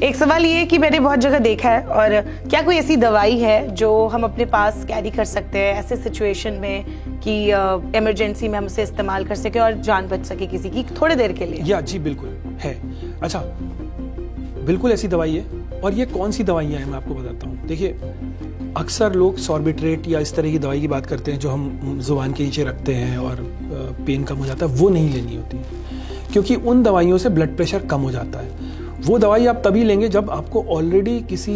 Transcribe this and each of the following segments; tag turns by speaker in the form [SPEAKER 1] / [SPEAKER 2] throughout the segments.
[SPEAKER 1] एक सवाल ये है कि मैंने बहुत जगह देखा है, और क्या कोई ऐसी दवाई है जो हम अपने पास कैरी कर सकते हैं ऐसे सिचुएशन में कि इमरजेंसी में हम उसे इस्तेमाल कर सके और जान बच सके किसी की थोड़े देर के लिए?
[SPEAKER 2] या जी बिल्कुल है। अच्छा, बिल्कुल ऐसी दवाई है। और ये कौन सी दवाइयाँ हैं मैं आपको बताता हूँ। देखिए, अक्सर लोग सॉर्बिट्रेट या इस तरह की दवाई की बात करते हैं जो हम जुबान के नीचे रखते हैं और पेन कम हो जाता है। वो नहीं लेनी होती, क्योंकि उन दवाइयों से ब्लड प्रेशर कम हो जाता है। वो दवाई आप तभी लेंगे जब आपको ऑलरेडी किसी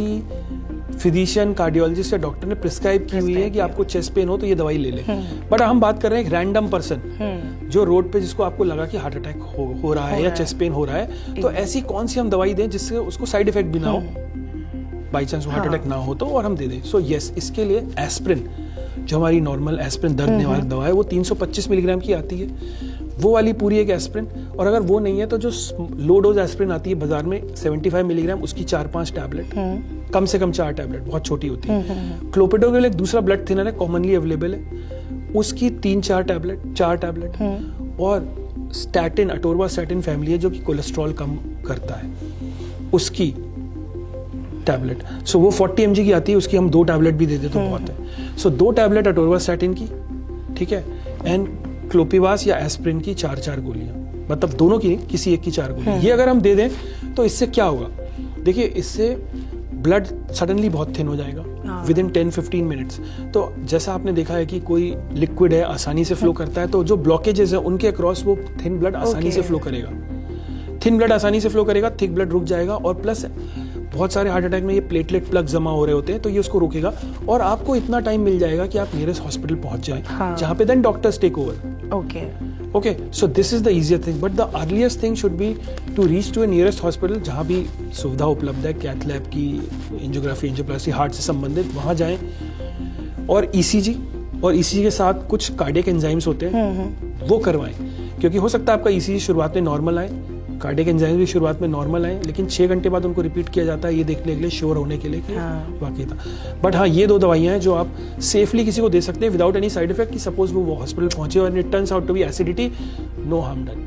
[SPEAKER 2] फिजिशियन, कार्डियोलॉजिस्ट या डॉक्टर ने प्रिस्क्राइब की हुई है कि आपको चेस्ट पेन हो तो ये दवाई ले लें। बट हम बात कर रहे हैं एक रैंडम पर्सन जो रोड पे, जिसको आपको लगा कि हार्ट अटैक हो रहा है या चेस्ट पेन हो रहा है, तो ऐसी कौन सी हम दवाई दें जिससे उसको साइड इफेक्ट भी ना हो, बाई चांस हार्ट अटैक ना हो तो, और हम दे दें। सो यस, इसके लिए एस्प्रिन, जो हमारी नॉर्मल एस्प्रिन दर्द निवारक दवा है, वो 325 मिलीग्राम की आती है। वो वाली पूरी एक एस्प्रिन। और अगर वो नहीं है तो जो लो डोज एस्प्रिन आती है बाजार में 75 मिलीग्राम, उसकी 4-5 टैबलेट, कम से कम 4 टैबलेट, बहुत छोटी होती है। क्लोपिडोग्रेल एक दूसरा ब्लड थिनर है, कॉमनली अवेलेबल है, उसकी 3-4 टैबलेट। और स्टैटिन, अटोरवास्टैटिन फैमिली है जो कि कोलेस्ट्रॉल कम करता है, उसकी टैबलेट। सो वो 40 mg की आती है, उसकी हम 2 टैबलेट भी दे दे तो बहुत है। सो 2 टैबलेट अटोरवास्टैटिन की, ठीक है, एंड क्लोपिवास या एस्प्रिन की 4-4 गोलियां, मतलब दोनों की नहीं, किसी एक की 4 गोलियां। ये अगर हम दे दें तो इससे क्या होगा? देखिए, इससे ब्लड सडनली बहुत थिन हो जाएगा विद इन 10-15 मिनट्स। तो जैसा आपने देखा है कि कोई लिक्विड है, आसानी से फ्लो करता है, तो जो ब्लॉकेजेस है उनके अक्रॉस वो थिन ब्लड आसानी से फ्लो करेगा। थिन ब्लड आसानी से फ्लो करेगा, थिक ब्लड रुक जाएगा। और प्लस बहुत सारे हार्ट अटैक में ये प्लेटलेट प्लग जमा हो रहे होते हैं, तो ये उसको रोकेगा और आपको इतना टाइम मिल जाएगा कि आप नियरेस्ट हॉस्पिटल पहुंच जाएं, जहां पे then doctors take over. Okay, so this is the easier thing, but the earliest thing should be to reach to a nearest hospital जहां भी सुविधा उपलब्ध है, कैथ लैब की, एंजियोग्राफी, एंजियोप्लास्टी, हार्ट से संबंधित, वहां जाएं। और ईसीजी, और ईसीजी के साथ कुछ कार्डियक एंजाइम्स होते हैं, वो करवाएं, क्योंकि हो सकता है आपका ईसीजी शुरुआत में नॉर्मल आए, कार्डियक एंजाइम भी शुरुआत में नॉर्मल आए, लेकिन 6 घंटे बाद उनको रिपीट किया जाता है, ये देखने के लिए, श्योर होने के लिए कि वाकई था। बट हाँ, ये 2 दवाइयां हैं जो आप सेफली किसी को दे सकते हैं विदाउट एनी साइड इफेक्ट, कि सपोज वो हॉस्पिटल पहुंचे और it turns out to be acidity, no harm done.